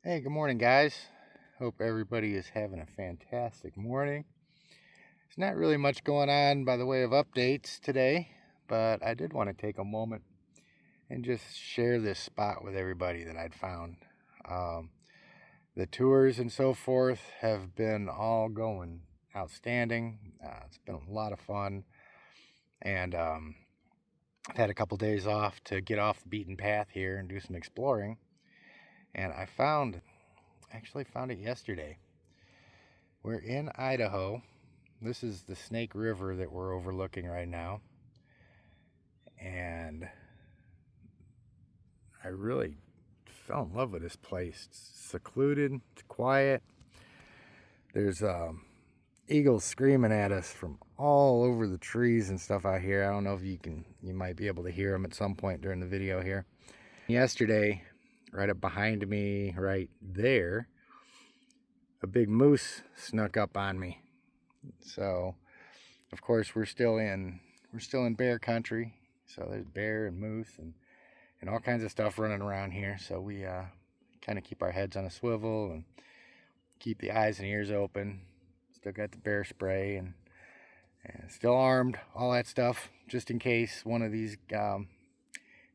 Hey, good morning, guys. Hope everybody is having a fantastic morning. There's not really much going on by the way of updates today, but I did want to take a moment and just share this spot with everybody that I'd found. Um, the tours and so forth have been all going outstanding. It's been a lot of fun, and I've had a couple days off to get off the beaten path here and do some exploring. And actually found it yesterday. We're in Idaho. This is the Snake River that we're overlooking right now. And I really fell in love with this place. It's secluded, it's quiet. There's eagles screaming at us from all over the trees and stuff out here. I don't know if you might be able to hear them at some point during the video here. Yesterday, right up behind me, right there, a big moose snuck up on me. So, of course, we're still in bear country. So there's bear and moose and all kinds of stuff running around here. So we kind of keep our heads on a swivel and keep the eyes and ears open. Still got the bear spray and still armed, all that stuff, just in case one of these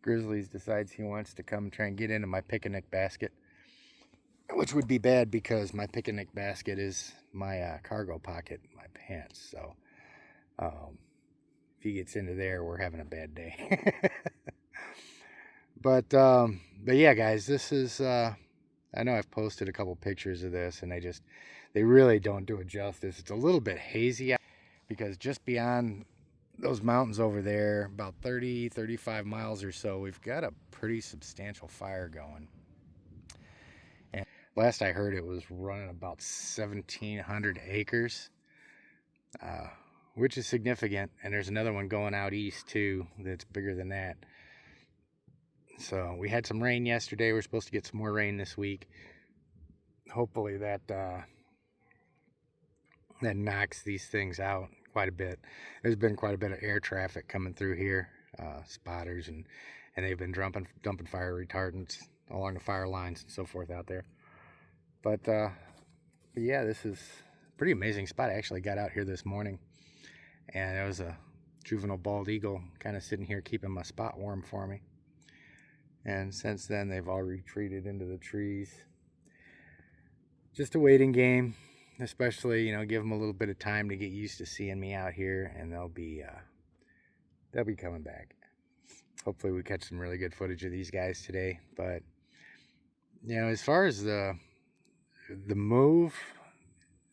grizzlies decides he wants to come try and get into my picnic basket, which would be bad because my picnic basket is my cargo pocket in my pants. So if he gets into there, we're having a bad day. But yeah, guys, this is. I know I've posted a couple pictures of this, and they really don't do it justice. It's a little bit hazy because just beyond those mountains over there, about 30, 35 miles or so, we've got a pretty substantial fire going. And last I heard, it was running about 1,700 acres, which is significant. And there's another one going out east too that's bigger than that. So we had some rain yesterday. We're supposed to get some more rain this week. Hopefully that knocks these things out quite a bit. There's been quite a bit of air traffic coming through here, spotters, and they've been dumping fire retardants along the fire lines and so forth out there. But yeah, this is a pretty amazing spot. I actually got out here this morning, and there was a juvenile bald eagle kind of sitting here keeping my spot warm for me. And since then, they've all retreated into the trees. Just a waiting game, especially, give them a little bit of time to get used to seeing me out here, and they'll be coming back. Hopefully we catch some really good footage of these guys today. But, as far as the move,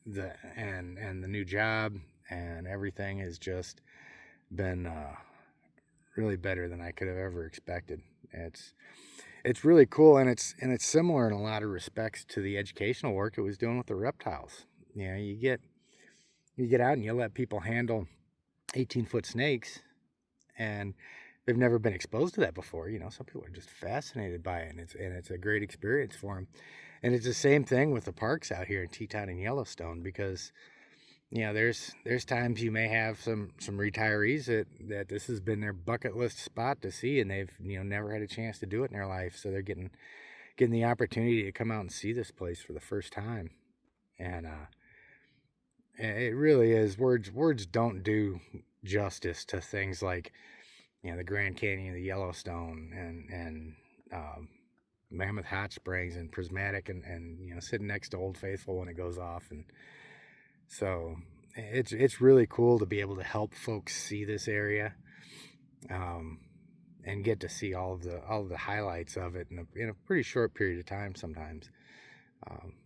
and the new job and everything has just been really better than I could have ever expected. It's really cool, and it's similar in a lot of respects to the educational work it was doing with the reptiles. You get out and you let people handle 18-foot snakes, and they've never been exposed to that before. Some people are just fascinated by it, and it's a great experience for them. And it's the same thing with the parks out here in Teton and Yellowstone, because there's times you may have some retirees that this has been their bucket list spot to see, and they've never had a chance to do it in their life, so they're getting the opportunity to come out and see this place for the first time. And it really is, words don't do justice to things like the Grand Canyon, the Yellowstone, and Mammoth Hot Springs and Prismatic, and sitting next to Old Faithful when it goes off. And so it's really cool to be able to help folks see this area, and get to see all of the highlights of it in a pretty short period of time. Sometimes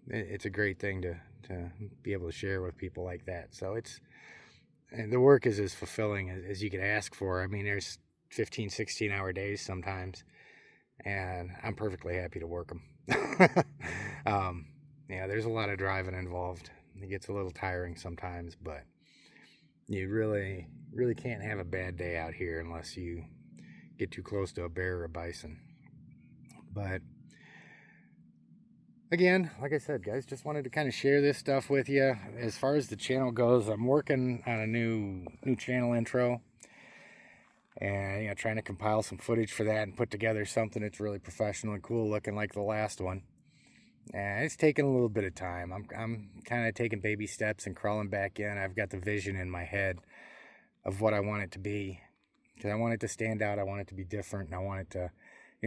it's a great thing to be able to share with people like that. So and the work is as fulfilling as you could ask for. I mean, there's 15, 16-hour days sometimes, and I'm perfectly happy to work them. There's a lot of driving involved. It gets a little tiring sometimes, but you really, really can't have a bad day out here unless you get too close to a bear or a bison. But again, like I said, guys, just wanted to kind of share this stuff with you. As far as the channel goes, I'm working on a new channel intro, and trying to compile some footage for that and put together something that's really professional and cool looking like the last one. And it's taking a little bit of time. I'm kind of taking baby steps and crawling back in. I've got the vision in my head of what I want it to be, because I want it to stand out. I want it to be different, and I want it to,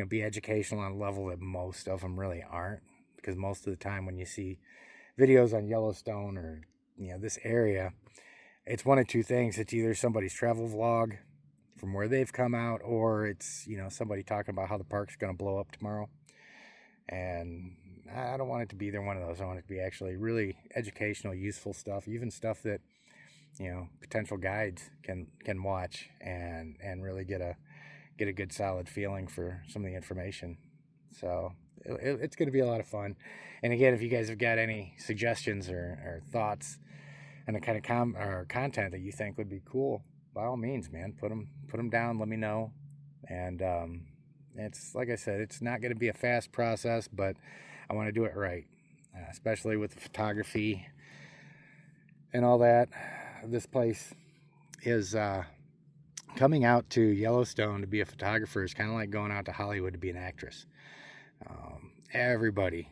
be educational on a level that most of them really aren't. Because most of the time when you see videos on Yellowstone or this area, it's one of two things. It's either somebody's travel vlog from where they've come out, or it's somebody talking about how the park's going to blow up tomorrow. And I don't want it to be either one of those. I want it to be actually really educational, useful stuff, even stuff that potential guides can watch and really get a good solid feeling for some of the information. So it's going to be a lot of fun. And again, if you guys have got any suggestions or thoughts and the kind of content that you think would be cool, by all means, man, put them down. Let me know. And it's like I said, it's not going to be a fast process, but I want to do it right, especially with the photography and all that. This place is coming out to Yellowstone to be a photographer is kind of like going out to Hollywood to be an actress. Everybody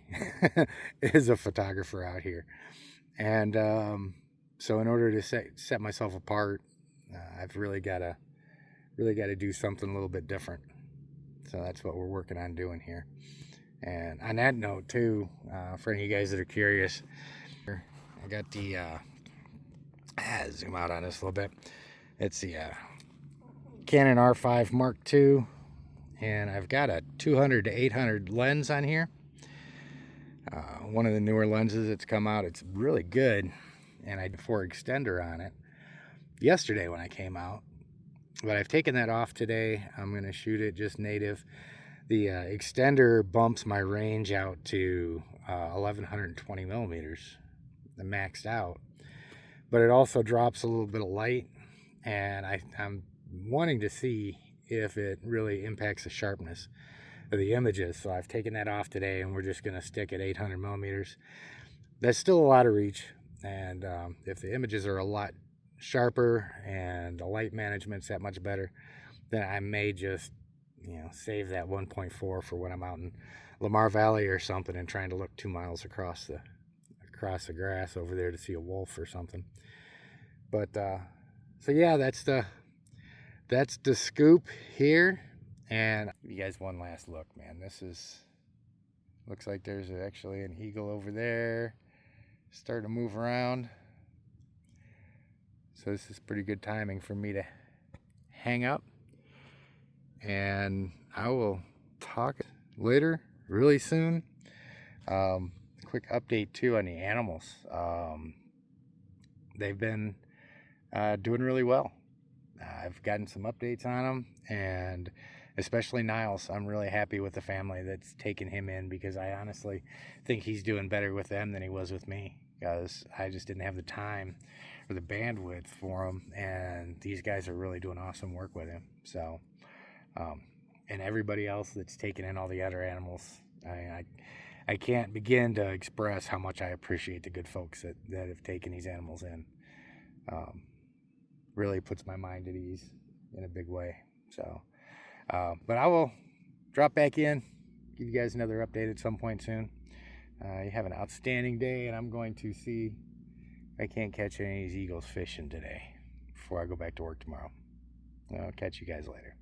is a photographer out here, and so in order to set myself apart, I've really got to do something a little bit different. So that's what we're working on doing here. And on that note too, for any of you guys that are curious, I got the zoom out on this a little bit. It's the Canon R5 Mark II, and I've got a 200 to 800 lens on here. One of the newer lenses that's come out. It's really good, and I had a 4 extender on it yesterday when I came out, but I've taken that off today. I'm going to shoot it just native. The extender bumps my range out to 1120 millimeters, the maxed out, but it also drops a little bit of light, and I'm wanting to see if it really impacts the sharpness of the images. So I've taken that off today, and we're just going to stick at 800 millimeters. That's still a lot of reach, and if the images are a lot sharper and the light management's that much better, then I may just save that 1.4 for when I'm out in Lamar Valley or something and trying to look 2 miles across the grass over there to see a wolf or something. But so yeah, that's the scoop here. And give you guys one last look, man. Looks like there's actually an eagle over there starting to move around. So this is pretty good timing for me to hang up. And I will talk later, really soon. Quick update too on the animals. They've been doing really well. I've gotten some updates on them, and especially Niles. I'm really happy with the family that's taken him in, because I honestly think he's doing better with them than he was with me, because I just didn't have the time or the bandwidth for him, and these guys are really doing awesome work with him. So and everybody else that's taken in all the other animals, I can't begin to express how much I appreciate the good folks that have taken these animals in. Really puts my mind at ease in a big way. So but I will drop back in, give you guys another update at some point soon. You have an outstanding day, and I'm going to see if I can't catch any of these eagles fishing today before I go back to work tomorrow. I'll catch you guys later.